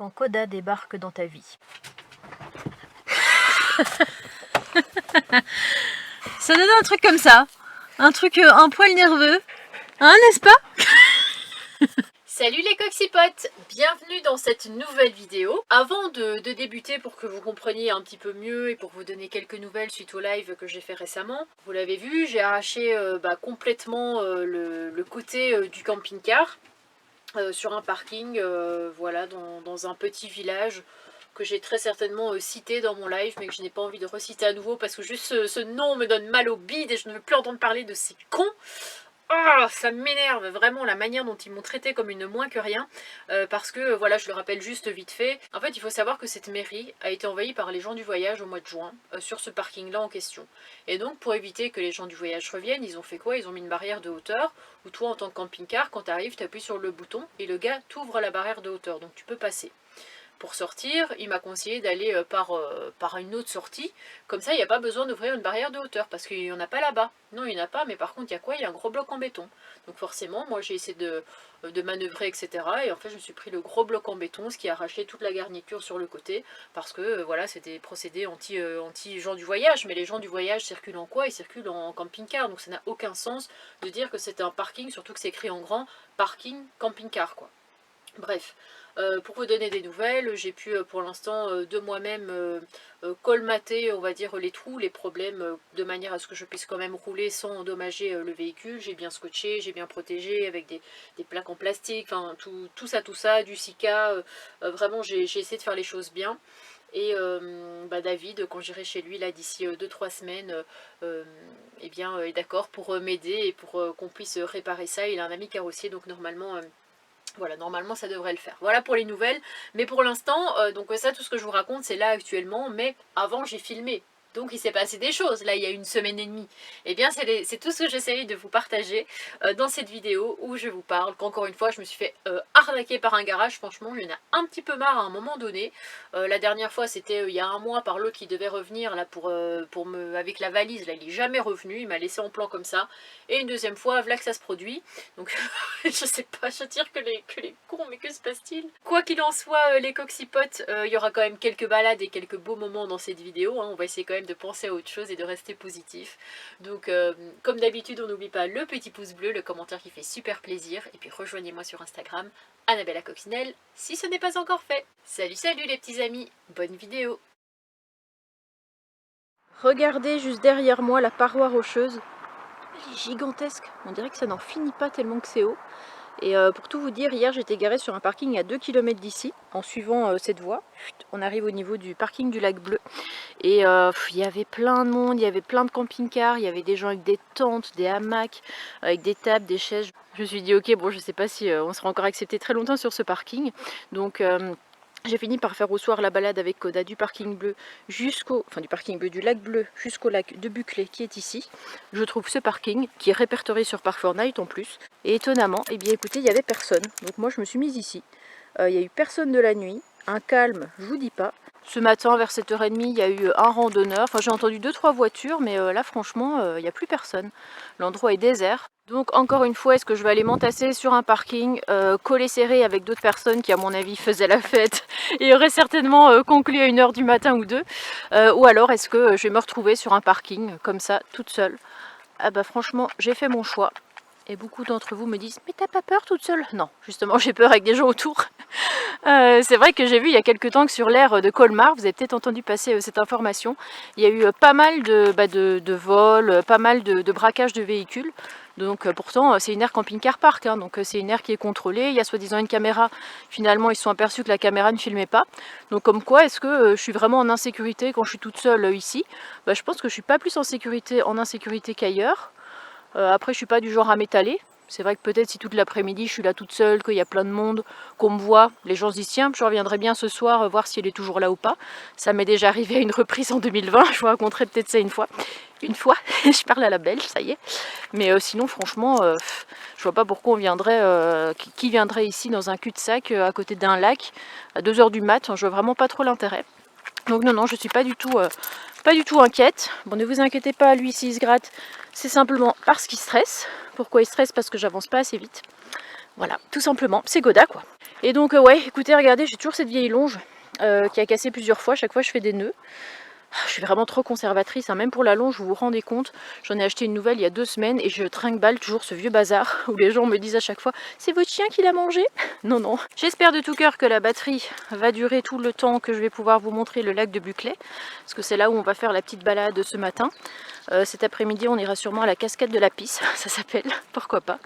quand Koda débarque dans ta vie. Ça donne un truc comme ça, un truc un poil nerveux, hein, n'est-ce pas? Salut les coxipotes, bienvenue dans cette nouvelle vidéo. Avant de débuter, pour que vous compreniez un petit peu mieux et pour vous donner quelques nouvelles suite au live que j'ai fait récemment, vous l'avez vu, j'ai arraché complètement le côté du camping-car sur un parking, voilà, dans un petit village que j'ai très certainement cité dans mon live, mais que je n'ai pas envie de reciter à nouveau parce que juste ce nom me donne mal au bide et je ne veux plus entendre parler de ces cons. Oh, ça m'énerve vraiment la manière dont ils m'ont traité comme une moins que rien, parce que voilà, je le rappelle juste vite fait. En fait, il faut savoir que cette mairie a été envahie par les gens du voyage au mois de juin sur ce parking là en question. Et donc pour éviter que les gens du voyage reviennent, ils ont fait quoi? Ils ont mis une barrière de hauteur où toi en tant que camping-car, quand tu arrives, tu appuies sur le bouton et le gars t'ouvre la barrière de hauteur, donc tu peux passer. Pour sortir, il m'a conseillé d'aller par une autre sortie. Comme ça, il n'y a pas besoin d'ouvrir une barrière de hauteur, parce qu'il n'y en a pas là-bas. Non, il n'y en a pas, mais par contre, il y a quoi? Il y a un gros bloc en béton. Donc forcément, moi j'ai essayé de manœuvrer, etc. Et en fait, je me suis pris le gros bloc en béton, ce qui a arraché toute la garniture sur le côté, parce que voilà, c'était procédé anti gens du voyage. Mais les gens du voyage circulent en quoi? Ils circulent en camping-car, donc ça n'a aucun sens de dire que c'était un parking, surtout que c'est écrit en grand, parking camping-car, quoi. Bref, pour vous donner des nouvelles, j'ai pu pour l'instant de moi-même colmater, on va dire, les trous, les problèmes, de manière à ce que je puisse quand même rouler sans endommager le véhicule. J'ai bien scotché, j'ai bien protégé avec des plaques en plastique, enfin tout ça, du Sika, vraiment j'ai essayé de faire les choses bien. Et David, quand j'irai chez lui là d'ici 2-3 semaines, eh bien est d'accord pour m'aider et pour qu'on puisse réparer ça. Il a un ami carrossier, donc normalement... voilà, normalement ça devrait le faire. Voilà pour les nouvelles. Mais pour l'instant, donc ça, tout ce que je vous raconte, c'est là actuellement. Mais avant, j'ai filmé. Donc il s'est passé des choses, là il y a une semaine et demie. Et bien c'est tout ce que j'essaye de vous partager dans cette vidéo où je vous parle qu'encore une fois je me suis fait arnaquer par un garage. Franchement il y en a un petit peu marre à un moment donné. La dernière fois c'était il y a un mois par l'autre qui devait revenir là pour me avec la valise. Là il est jamais revenu, il m'a laissé en plan comme ça. Et une deuxième fois, voilà que ça se produit. Donc je sais pas, je tire que les cons, mais que se passe-t-il? Quoi qu'il en soit, les coxipotes, il y aura quand même quelques balades et quelques beaux moments dans cette vidéo, hein. On va essayer quand même de penser à autre chose et de rester positif. Donc comme d'habitude, on n'oublie pas le petit pouce bleu, le commentaire qui fait super plaisir. Et puis rejoignez-moi sur Instagram, Annabelle Coccinelle, si ce n'est pas encore fait. Salut salut les petits amis, bonne vidéo. Regardez juste derrière moi la paroi rocheuse. Elle est gigantesque, on dirait que ça n'en finit pas tellement que c'est haut. Et pour tout vous dire, hier j'étais garée sur un parking à 2 km d'ici, en suivant cette voie. On arrive au niveau du parking du lac Bleu. Et il y avait plein de monde, il y avait plein de camping-cars, il y avait des gens avec des tentes, des hamacs, avec des tables, des chaises. Je me suis dit ok, bon je sais pas si on sera encore accepté très longtemps sur ce parking. Donc... j'ai fini par faire au soir la balade avec Koda du parking bleu du parking bleu du lac Bleu jusqu'au lac de Buclé qui est ici. Je trouve ce parking qui est répertorié sur Park4Night en plus. Et étonnamment, eh bien écoutez, il n'y avait personne. Donc moi je me suis mise ici. Il n'y a eu personne de la nuit. Un calme, je vous dis pas. Ce matin vers 7h30, il y a eu un randonneur. Enfin j'ai entendu 2-3 voitures, mais là franchement, il n'y a plus personne. L'endroit est désert. Donc encore une fois, est-ce que je vais aller m'entasser sur un parking collé serré avec d'autres personnes qui à mon avis faisaient la fête et auraient certainement conclu à 1h du matin ou 2, ou alors est-ce que je vais me retrouver sur un parking comme ça toute seule? Ah bah franchement j'ai fait mon choix. Et beaucoup d'entre vous me disent mais t'as pas peur toute seule? Non, justement j'ai peur avec des gens autour. C'est vrai que j'ai vu il y a quelques temps que sur l'aire de Colmar, vous avez peut-être entendu passer cette information, il y a eu pas mal de vols, pas mal de braquages de véhicules. Donc pourtant c'est une aire camping-car park, hein, donc c'est une aire qui est contrôlée, il y a soi-disant une caméra, finalement ils se sont aperçus que la caméra ne filmait pas. Donc comme quoi est-ce que je suis vraiment en insécurité quand je suis toute seule ici? Bah, je pense que je suis pas plus en insécurité qu'ailleurs. Après je suis pas du genre à m'étaler. C'est vrai que peut-être si toute l'après-midi je suis là toute seule, qu'il y a plein de monde, qu'on me voit, les gens se disent tiens je reviendrai bien ce soir voir si elle est toujours là ou pas. Ça m'est déjà arrivé à une reprise en 2020, je vous raconterai peut-être ça une fois. Je parle à la belge, ça y est. Mais sinon franchement, je vois pas pourquoi on viendrait, qui viendrait ici dans un cul-de-sac à côté d'un lac à 2h du mat, je vois vraiment pas trop l'intérêt. Donc non, je suis pas du tout inquiète. Bon, ne vous inquiétez pas, lui s'il se gratte, c'est simplement parce qu'il stresse. Pourquoi il stresse? Parce que j'avance pas assez vite. Voilà, tout simplement, c'est Goda quoi. Et donc ouais, écoutez, regardez, j'ai toujours cette vieille longe qui a cassé plusieurs fois, chaque fois je fais des nœuds. Je suis vraiment trop conservatrice, hein. Même pour la longe, vous vous rendez compte, j'en ai acheté une nouvelle il y a 2 semaines et je trinque-balle toujours ce vieux bazar où les gens me disent à chaque fois « c'est votre chien qui l'a mangé ?» Non, non. J'espère de tout cœur que la batterie va durer tout le temps que je vais pouvoir vous montrer le lac de Buclay, parce que c'est là où on va faire la petite balade ce matin. Cet après-midi, on ira sûrement à la cascade de la Pisse, ça s'appelle, pourquoi pas.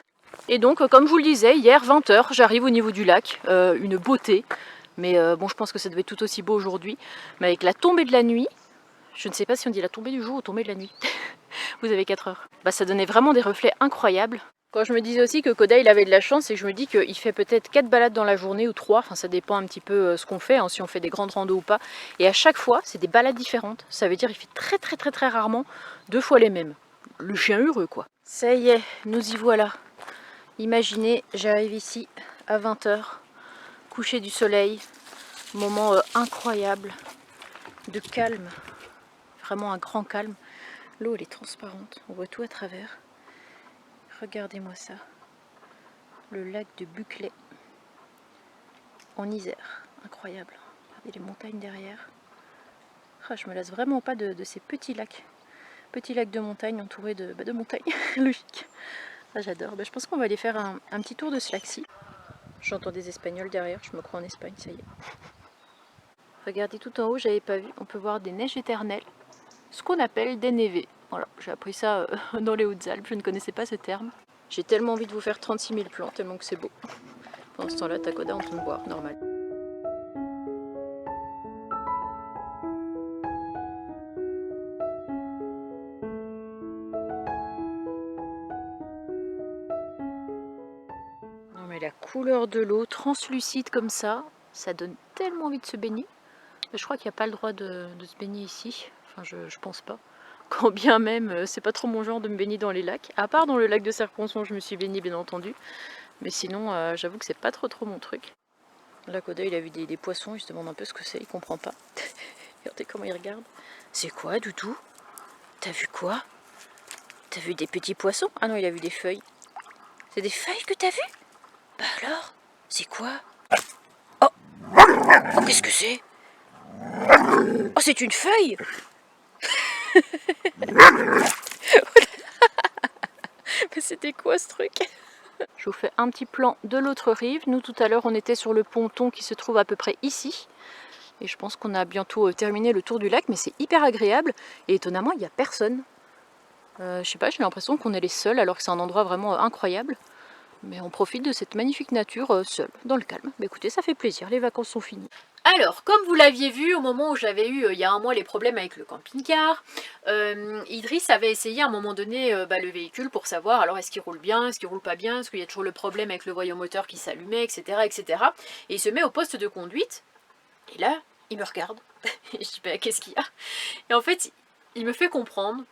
Et donc, comme je vous le disais, hier, 20 h, j'arrive au niveau du lac, une beauté. Mais bon, je pense que ça devait être tout aussi beau aujourd'hui. Mais avec la tombée de la nuit, je ne sais pas si on dit la tombée du jour ou tombée de la nuit. Vous avez 4 heures. Bah, ça donnait vraiment des reflets incroyables. Quand je me disais aussi que Koda il avait de la chance, et que je me dis qu'il fait peut-être 4 balades dans la journée ou 3, enfin ça dépend un petit peu ce qu'on fait, hein, si on fait des grandes randos ou pas. Et à chaque fois, c'est des balades différentes. Ça veut dire qu'il fait très rarement 2 fois les mêmes. Le chien heureux quoi. Ça y est, nous y voilà. Imaginez, j'arrive ici à 20 h, coucher du soleil, moment incroyable de calme. Vraiment un grand calme. L'eau elle est transparente, on voit tout à travers. Regardez-moi ça. Le lac de Buclay en Isère. Incroyable. Regardez les montagnes derrière. Ah, je me lasse vraiment pas de ces petits lacs. Petits lacs de montagne entourés de montagnes. Logique. Ah, j'adore. Je pense qu'on va aller faire un petit tour de ce lac-ci. J'entends des Espagnols derrière, je me crois en Espagne, ça y est. Regardez tout en haut, j'avais pas vu. On peut voir des neiges éternelles. Ce qu'on appelle des névés. Voilà, j'ai appris ça dans les Hautes-Alpes, je ne connaissais pas ce terme. J'ai tellement envie de vous faire 36 000 plans, tellement que c'est beau. Pendant ce temps-là, t'as Koda en train de boire, normal. Non mais la couleur de l'eau, translucide comme ça donne tellement envie de se baigner. Mais je crois qu'il n'y a pas le droit de se baigner ici. Enfin, je pense pas. Quand bien même, c'est pas trop mon genre de me baigner dans les lacs. À part dans le lac de Serponçon, je me suis baignée bien entendu. Mais sinon, j'avoue que c'est pas trop mon truc. Là, Koda, il a vu des poissons, il se demande un peu ce que c'est, il comprend pas. Regardez comment il regarde. C'est quoi, Doudou? T'as vu quoi? T'as vu des petits poissons? Ah non, il a vu des feuilles. C'est des feuilles que t'as vu? Bah alors, c'est quoi? Oh, oh qu'est-ce que c'est? Oh, c'est une feuille! Mais c'était quoi ce truc? Je vous fais un petit plan de l'autre rive. Nous tout à l'heure on était sur le ponton qui se trouve à peu près ici. Et je pense qu'on a bientôt terminé le tour du lac, mais c'est hyper agréable. Et étonnamment il n'y a personne. Je sais pas, j'ai l'impression qu'on est les seuls alors que c'est un endroit vraiment incroyable. Mais on profite de cette magnifique nature seul, dans le calme. Mais écoutez, ça fait plaisir, les vacances sont finies. Alors, comme vous l'aviez vu au moment où j'avais eu il y a un mois les problèmes avec le camping-car, Idriss avait essayé à un moment donné le véhicule pour savoir alors est-ce qu'il roule bien, est-ce qu'il roule pas bien, est-ce qu'il y a toujours le problème avec le voyant moteur qui s'allumait, etc., etc. Et il se met au poste de conduite, et là, il me regarde. Et je dis bah, qu'est-ce qu'il y a? Et en fait, il me fait comprendre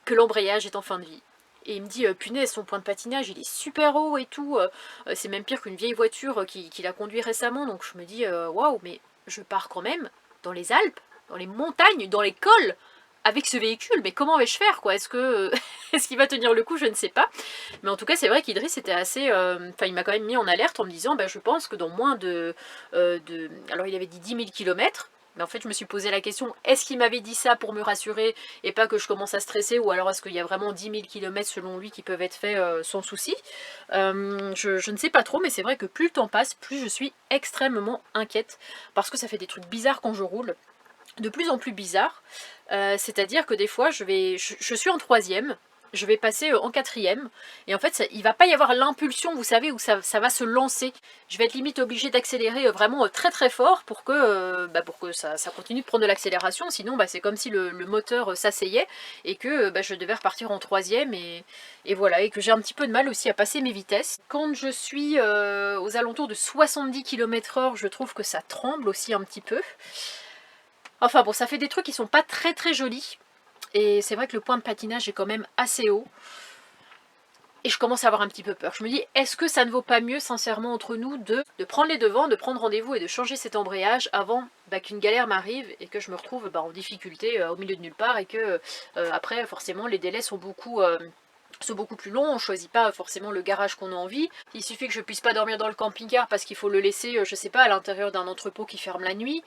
que l'embrayage est en fin de vie. Et il me dit, punaise, son point de patinage, il est super haut et tout. C'est même pire qu'une vieille voiture qu'il a conduit récemment. Donc je me dis, waouh, mais je pars quand même dans les Alpes, dans les montagnes, dans les cols, avec ce véhicule. Mais comment vais-je faire, quoi? Est-ce qu'il va tenir le coup? Je ne sais pas. Mais en tout cas, c'est vrai qu'Idriss était assez... Enfin, il m'a quand même mis en alerte en me disant, je pense que dans moins de... Alors, il avait dit 10 000 km. Mais en fait, je me suis posé la question, est-ce qu'il m'avait dit ça pour me rassurer et pas que je commence à stresser, ou alors est-ce qu'il y a vraiment 10 000 km selon lui qui peuvent être faits sans souci? Je ne sais pas trop, mais c'est vrai que plus le temps passe, plus je suis extrêmement inquiète, parce que ça fait des trucs bizarres quand je roule, de plus en plus bizarres. C'est-à-dire que des fois, je suis en 3e, je vais passer en 4e, et en fait, il va pas y avoir l'impulsion, vous savez, où ça va se lancer. Je vais être limite obligée d'accélérer vraiment très fort pour que ça continue de prendre de l'accélération, sinon c'est comme si le moteur s'asseyait, et que je devais repartir en 3e, et voilà, et que j'ai un petit peu de mal aussi à passer mes vitesses. Quand je suis aux alentours de 70 km/h, je trouve que ça tremble aussi un petit peu. Enfin bon, ça fait des trucs qui sont pas très jolis. Et c'est vrai que le point de patinage est quand même assez haut. Et je commence à avoir un petit peu peur. Je me dis, est-ce que ça ne vaut pas mieux, sincèrement, entre nous, de prendre les devants, de prendre rendez-vous et de changer cet embrayage avant qu'une galère m'arrive et que je me retrouve en difficulté au milieu de nulle part, et que après, forcément, les délais sont beaucoup c'est beaucoup plus long, on choisit pas forcément le garage qu'on a envie. Il suffit que je puisse pas dormir dans le camping-car parce qu'il faut le laisser, je sais pas, à l'intérieur d'un entrepôt qui ferme la nuit.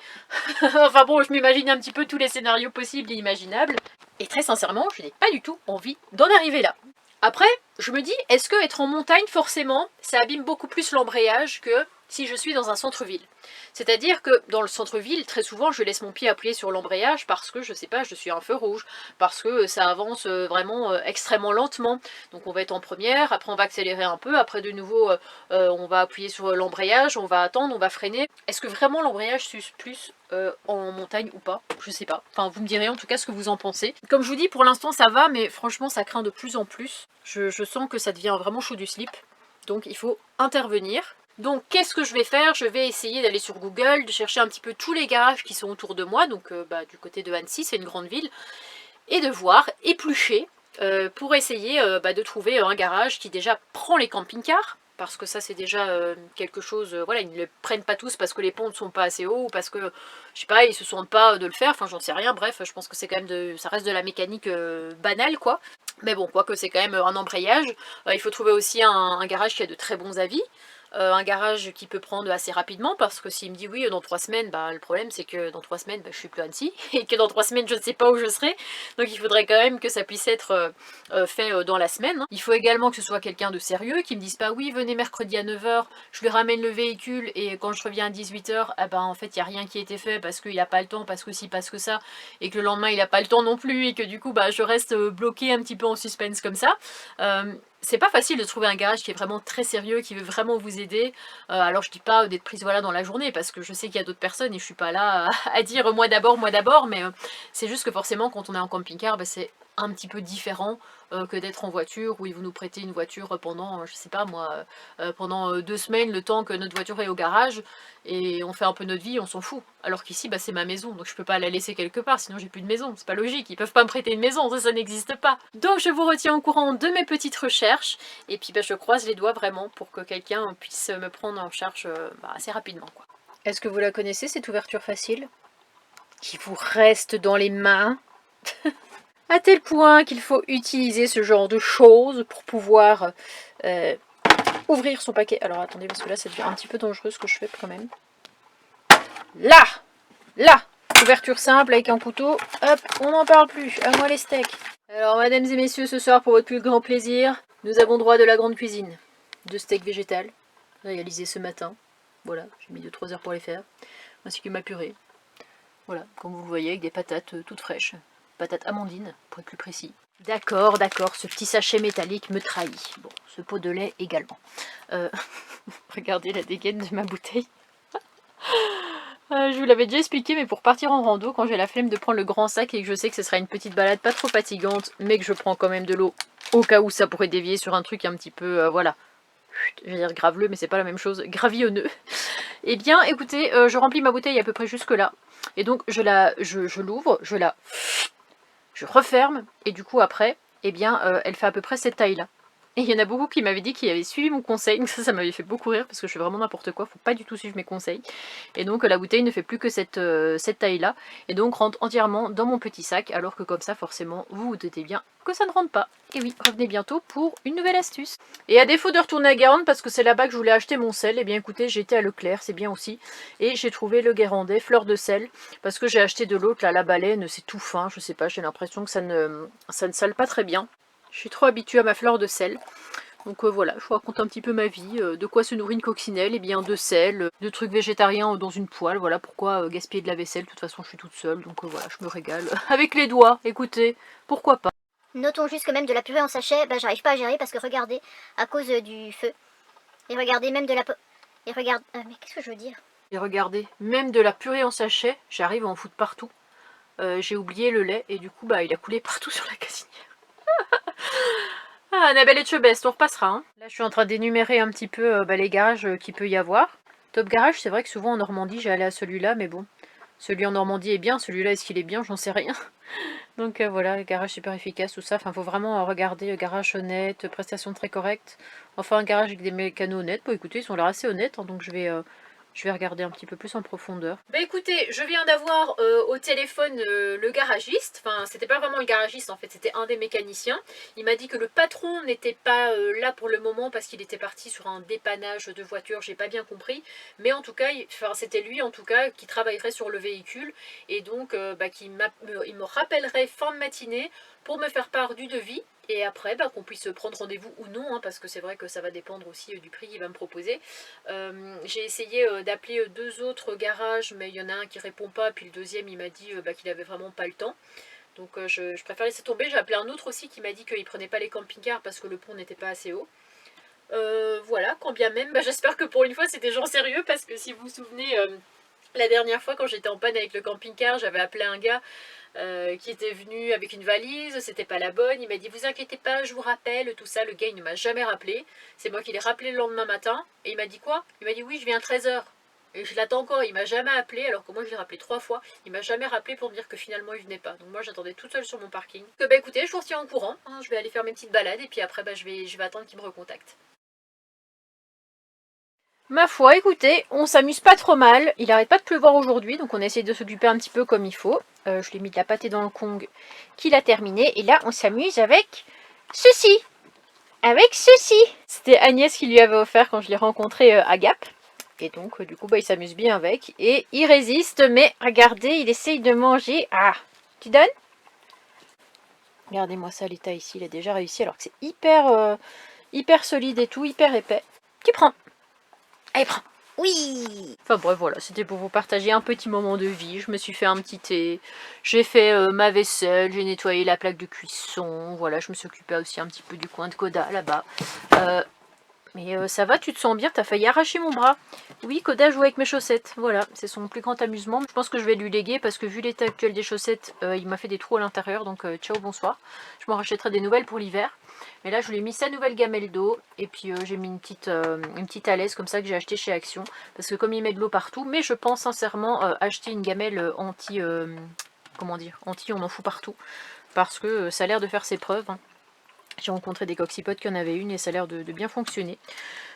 Enfin bon, je m'imagine un petit peu tous les scénarios possibles et imaginables. Et très sincèrement, je n'ai pas du tout envie d'en arriver là. Après, je me dis, est-ce que être en montagne, forcément, ça abîme beaucoup plus l'embrayage que si je suis dans un centre-ville. C'est-à-dire que dans le centre-ville, très souvent, je laisse mon pied appuyé sur l'embrayage parce que, je sais pas, je suis un feu rouge, parce que ça avance vraiment extrêmement lentement. Donc on va être en première, après on va accélérer un peu, après de nouveau, on va appuyer sur l'embrayage, on va attendre, on va freiner. Est-ce que vraiment l'embrayage s'use plus en montagne ou pas? Je sais pas. Enfin, vous me direz en tout cas ce que vous en pensez. Comme je vous dis, pour l'instant ça va, mais franchement ça craint de plus en plus. Je sens que ça devient vraiment chaud du slip. Donc il faut intervenir. Donc qu'est-ce que je vais faire? Je vais essayer d'aller sur Google, de chercher un petit peu tous les garages qui sont autour de moi, donc du côté de Annecy, c'est une grande ville, et de voir, éplucher, pour essayer de trouver un garage qui déjà prend les camping-cars, parce que ça c'est déjà quelque chose, voilà, ils ne le prennent pas tous parce que les ponts ne sont pas assez hauts, ou parce que, je sais pas, ils se sentent pas de le faire, enfin j'en sais rien, bref, je pense que c'est quand même ça reste de la mécanique banale, quoi. Mais bon, quoique c'est quand même un embrayage, il faut trouver aussi un garage qui a de très bons avis, un garage qui peut prendre assez rapidement, parce que s'il me dit oui dans 3 semaines, le problème c'est que dans 3 semaines je suis plus à Annecy, et que dans 3 semaines je ne sais pas où je serai, donc il faudrait quand même que ça puisse être fait dans la semaine. Il faut également que ce soit quelqu'un de sérieux, qui me dise pas oui venez mercredi à 9 h, je lui ramène le véhicule et quand je reviens à 18 h, en fait il n'y a rien qui a été fait parce qu'il n'a pas le temps, parce que si, parce que ça, et que le lendemain il n'a pas le temps non plus, et que du coup je reste bloquée un petit peu en suspense comme ça. C'est pas facile de trouver un garage qui est vraiment très sérieux, qui veut vraiment vous aider. Alors je dis pas d'être prise dans la journée, parce que je sais qu'il y a d'autres personnes et je suis pas là à dire moi d'abord, mais c'est juste que forcément quand on est en camping-car, c'est un petit peu différent que d'être en voiture, où ils vont nous prêter une voiture pendant, je sais pas moi, pendant 2 semaines, le temps que notre voiture est au garage, et on fait un peu notre vie, on s'en fout. Alors qu'ici, c'est ma maison, donc je peux pas la laisser quelque part, sinon j'ai plus de maison, c'est pas logique, ils peuvent pas me prêter une maison, ça n'existe pas. Donc je vous retiens au courant de mes petites recherches, et puis je croise les doigts vraiment pour que quelqu'un puisse me prendre en charge assez rapidement, quoi. Est-ce que vous la connaissez, cette ouverture facile qui vous reste dans les mains? À tel point qu'il faut utiliser ce genre de choses pour pouvoir ouvrir son paquet. Alors attendez, parce que là ça devient un petit peu dangereux ce que je fais quand même. Là, ouverture simple avec un couteau. Hop, on n'en parle plus, à moi les steaks. Alors mesdames et messieurs, ce soir pour votre plus grand plaisir, nous avons droit de la grande cuisine. 2 steaks végétales, réalisés ce matin. Voilà, j'ai mis 2-3 heures pour les faire. Ainsi que ma purée. Voilà, comme vous le voyez, avec des patates toutes fraîches. Patates amandines, pour être plus précis. D'accord, ce petit sachet métallique me trahit. Bon, ce pot de lait également. Regardez la dégaine de ma bouteille. Je vous l'avais déjà expliqué, mais pour partir en rando, quand j'ai la flemme de prendre le grand sac et que je sais que ce sera une petite balade pas trop fatigante, mais que je prends quand même de l'eau, au cas où ça pourrait dévier sur un truc un petit peu, voilà. Je vais dire graveleux, mais c'est pas la même chose, gravillonneux. Eh bien, écoutez, je remplis ma bouteille à peu près jusque là. Et donc, je l'ouvre, je referme, et du coup après, elle fait à peu près cette taille-là. Et il y en a beaucoup qui m'avaient dit qu'ils avaient suivi mon conseil, donc ça m'avait fait beaucoup rire, parce que je fais vraiment n'importe quoi, faut pas du tout suivre mes conseils. Et donc la bouteille ne fait plus que cette taille-là, et donc rentre entièrement dans mon petit sac, alors que comme ça, forcément, vous vous doutez bien que ça ne rentre pas. Et oui, revenez bientôt pour une nouvelle astuce. Et à défaut de retourner à Guérande, parce que c'est là-bas que je voulais acheter mon sel, et bien écoutez, j'ai été à Leclerc, c'est bien aussi, et j'ai trouvé le Guérandais, fleur de sel, parce que j'ai acheté de l'autre, là, la baleine, c'est tout fin, je sais pas, j'ai l'impression que ça ne sale pas très bien. Je suis trop habituée à ma fleur de sel. Donc voilà, je vous raconte un petit peu ma vie, de quoi se nourrit une coccinelle, et bien de sel, de trucs végétariens dans une poêle, voilà pourquoi gaspiller de la vaisselle, de toute façon je suis toute seule, donc voilà, je me régale. Avec les doigts, écoutez, pourquoi pas. Notons juste que même de la purée en sachet, j'arrive pas à gérer parce que regardez, à cause du feu. Et regardez, même de la... Et regarde... mais qu'est-ce que je veux dire? Et regardez, même de la purée en sachet, j'arrive à en foutre partout. J'ai oublié le lait, et du coup, il a coulé partout sur la cuisinière. Ah, Annabelle et Chebest, on repassera. Hein. Là, je suis en train d'énumérer un petit peu les garages qu'il peut y avoir. Top garage, c'est vrai que souvent en Normandie, j'ai allé à celui-là, mais bon. Celui en Normandie est bien, celui-là, est-ce qu'il est bien? J'en sais rien. Donc voilà, garage super efficace, tout ça. Enfin, faut vraiment regarder garage honnête, prestations très correctes. Enfin, un garage avec des mécanos honnêtes. Bon, écoutez, ils sont l'air assez honnêtes, hein, donc je vais Je vais regarder un petit peu plus en profondeur. Bah écoutez, je viens d'avoir au téléphone le garagiste. Enfin, c'était pas vraiment le garagiste en fait, c'était un des mécaniciens. Il m'a dit que le patron n'était pas là pour le moment parce qu'il était parti sur un dépannage de voiture, j'ai pas bien compris. Mais en tout cas, c'était lui en tout cas qui travaillerait sur le véhicule. Et donc, il me rappellerait fin de matinée pour me faire part du devis. Et après, qu'on puisse prendre rendez-vous ou non, hein, parce que c'est vrai que ça va dépendre aussi du prix qu'il va me proposer. J'ai essayé d'appeler 2 autres garages, mais il y en a un qui répond pas, puis le deuxième il m'a dit qu'il avait vraiment pas le temps. Donc je préfère laisser tomber. J'ai appelé un autre aussi qui m'a dit qu'il prenait pas les camping-cars parce que le pont n'était pas assez haut. Voilà, quand bien même, j'espère que pour une fois c'est des gens sérieux, parce que si vous vous souvenez, la dernière fois quand j'étais en panne avec le camping-car, j'avais appelé un gars qui était venu avec une valise, c'était pas la bonne, il m'a dit vous inquiétez pas, je vous rappelle, tout ça. Le gars il ne m'a jamais rappelé, c'est moi qui l'ai rappelé le lendemain matin, et il m'a dit quoi? Il m'a dit oui je viens à 13h, et je l'attends encore, il m'a jamais appelé, alors que moi je l'ai rappelé 3 fois, il m'a jamais rappelé pour me dire que finalement il venait pas, donc moi j'attendais toute seule sur mon parking. Donc écoutez, je vous retiens au courant, hein, je vais aller faire mes petites balades, et puis après je vais attendre qu'il me recontacte. Ma foi, écoutez, on s'amuse pas trop mal. Il arrête pas de pleuvoir aujourd'hui, donc on essaie de s'occuper un petit peu comme il faut. Je lui ai mis de la pâtée dans le Kong qu'il a terminé. Et là, on s'amuse avec ceci. Avec ceci. C'était Agnès qui lui avait offert quand je l'ai rencontré à Gap. Et donc, du coup, il s'amuse bien avec. Et il résiste, mais regardez, il essaye de manger. Ah, tu donnes? Regardez-moi ça, l'état ici, il a déjà réussi, alors que c'est hyper solide et tout, hyper épais. Tu prends. Allez, prends. Oui. Enfin bref, voilà, c'était pour vous partager un petit moment de vie. Je me suis fait un petit thé, j'ai fait ma vaisselle, j'ai nettoyé la plaque de cuisson. Voilà, je me suis occupée aussi un petit peu du coin de Koda, là-bas. Mais ça va, tu te sens bien? T'as failli arracher mon bras. Oui, Koda joue avec mes chaussettes. Voilà, c'est son plus grand amusement. Je pense que je vais lui léguer parce que vu l'état actuel des chaussettes, il m'a fait des trous à l'intérieur. Donc ciao, bonsoir. Je m'en rachèterai des nouvelles pour l'hiver. Mais là, je lui ai mis sa nouvelle gamelle d'eau. Et puis j'ai mis une petite alaise comme ça que j'ai acheté chez Action. Parce que comme il met de l'eau partout. Mais je pense sincèrement acheter une gamelle anti... comment dire? Anti, on en fout partout. Parce que ça a l'air de faire ses preuves. Hein. J'ai rencontré des coccypodes qui en avaient une et ça a l'air de bien fonctionner.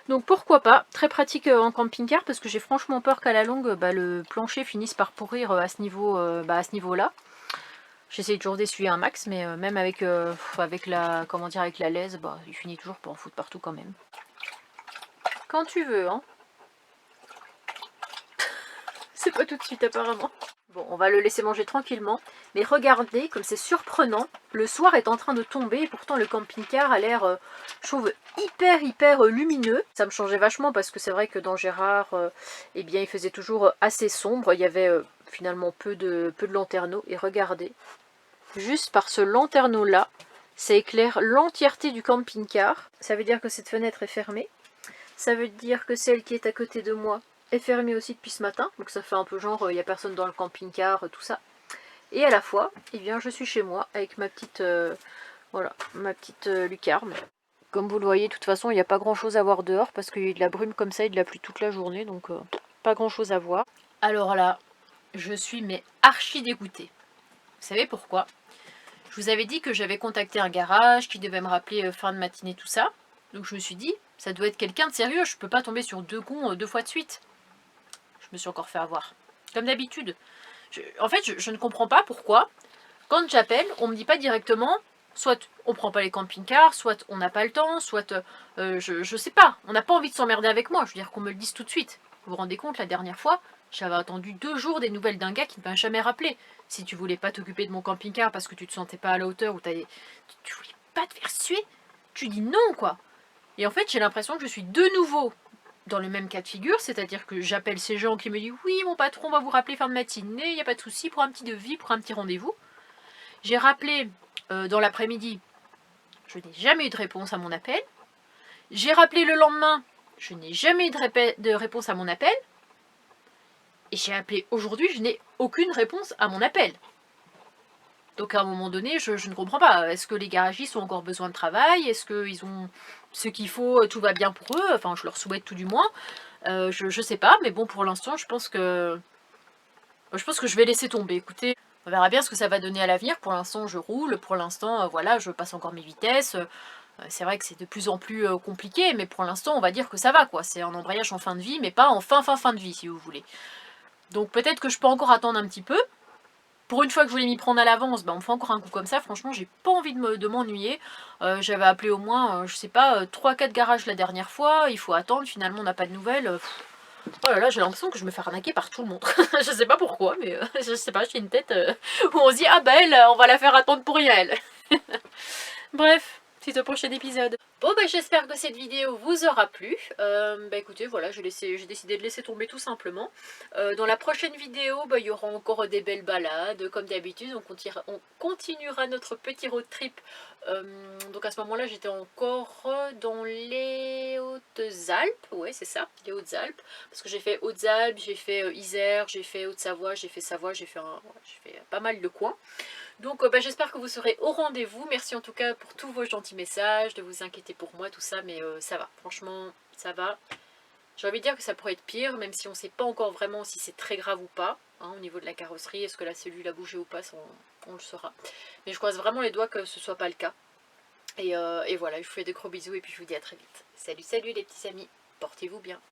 Donc pourquoi pas, très pratique en camping-car parce que j'ai franchement peur qu'à la longue le plancher finisse par pourrir à ce niveau-là. J'essaie toujours d'essuyer un max, mais même avec la avec la laise, il finit toujours par en foutre partout quand même. Quand tu veux, hein. C'est pas tout de suite apparemment. Bon, on va le laisser manger tranquillement. Mais regardez comme c'est surprenant. Le soir est en train de tomber et pourtant le camping-car a l'air, je trouve, hyper lumineux. Ça me changeait vachement parce que c'est vrai que dans Gérard, eh bien, il faisait toujours assez sombre. Il y avait finalement peu de lanterneaux. Et regardez, juste par ce lanterneau-là, ça éclaire l'entièreté du camping-car. Ça veut dire que cette fenêtre est fermée. Ça veut dire que celle qui est à côté de moi est fermée aussi depuis ce matin, donc ça fait un peu genre il n'y a personne dans le camping-car, tout ça. Et à la fois, eh bien, je suis chez moi avec ma petite lucarne. Comme vous le voyez, de toute façon, il n'y a pas grand chose à voir dehors parce qu'il y a eu de la brume comme ça et de la pluie toute la journée, donc pas grand chose à voir. Alors là, je suis archi dégoûtée. Vous savez pourquoi? Je vous avais dit que j'avais contacté un garage qui devait me rappeler fin de matinée, tout ça. Donc je me suis dit, ça doit être quelqu'un de sérieux, je peux pas tomber sur 2 cons 2 fois de suite. Je me suis encore fait avoir. Comme d'habitude. En fait, je ne comprends pas pourquoi, quand j'appelle, on me dit pas directement, soit on prend pas les camping-cars, soit on n'a pas le temps, soit je sais pas, on n'a pas envie de s'emmerder avec moi, je veux dire qu'on me le dise tout de suite. Vous vous rendez compte, la dernière fois, j'avais attendu 2 jours des nouvelles d'un gars qui ne m'a jamais rappelé. Si tu voulais pas t'occuper de mon camping-car parce que tu te sentais pas à la hauteur ou tu voulais pas te faire suer, tu dis non quoi. Et en fait, j'ai l'impression que je suis de nouveau dans le même cas de figure, c'est-à-dire que j'appelle ces gens qui me disent « Oui, mon patron va vous rappeler fin de matinée, il n'y a pas de souci, pour un petit devis, pour un petit rendez-vous. » J'ai rappelé dans l'après-midi, je n'ai jamais eu de réponse à mon appel. J'ai rappelé le lendemain, je n'ai jamais eu de réponse à mon appel. Et j'ai appelé aujourd'hui, je n'ai aucune réponse à mon appel. Donc à un moment donné, je ne comprends pas. Est-ce que les garagistes ont encore besoin de travail? Est-ce qu'ils ont ce qu'il faut? Tout va bien pour eux? Enfin, je leur souhaite tout du moins. Je sais pas, mais bon, pour l'instant, je pense que je vais laisser tomber. Écoutez, on verra bien ce que ça va donner à l'avenir. Pour l'instant, je roule. Pour l'instant, voilà, je passe encore mes vitesses. C'est vrai que c'est de plus en plus compliqué, mais pour l'instant, on va dire que ça va, quoi. C'est un embrayage en fin de vie, mais pas en fin de vie, si vous voulez. Donc peut-être que je peux encore attendre un petit peu. Pour une fois que je voulais m'y prendre à l'avance, on me fait encore un coup comme ça. Franchement, j'ai pas envie de m'ennuyer. J'avais appelé au moins, je sais pas, 3-4 garages la dernière fois. Il faut attendre, finalement, on n'a pas de nouvelles. Oh là là, j'ai l'impression que je me fais arnaquer par tout le monde. Je sais pas pourquoi, mais je sais pas, j'ai une tête où on se dit, ah bah elle, on va la faire attendre pour rien, elle. Bref, c'est au prochain épisode. Bon j'espère que cette vidéo vous aura plu. Écoutez, voilà, j'ai décidé de laisser tomber tout simplement. Dans la prochaine vidéo, il y aura encore des belles balades, comme d'habitude. On continuera notre petit road trip. Donc à ce moment-là, j'étais encore dans les Hautes-Alpes. Ouais, c'est ça, les Hautes-Alpes. Parce que j'ai fait Hautes-Alpes, j'ai fait Isère, j'ai fait Haute-Savoie, j'ai fait Savoie, j'ai fait pas mal de coins. Donc j'espère que vous serez au rendez-vous. Merci en tout cas pour tous vos gentils messages, de vous inquiéter pour moi, tout ça, mais ça va. Franchement, ça va. J'ai envie de dire que ça pourrait être pire, même si on ne sait pas encore vraiment si c'est très grave ou pas, hein, au niveau de la carrosserie. Est-ce que la cellule a bougé ou pas, ça, on le saura. Mais je croise vraiment les doigts que ce soit pas le cas. Et voilà, je vous fais de gros bisous et puis je vous dis à très vite. Salut, salut les petits amis, portez-vous bien.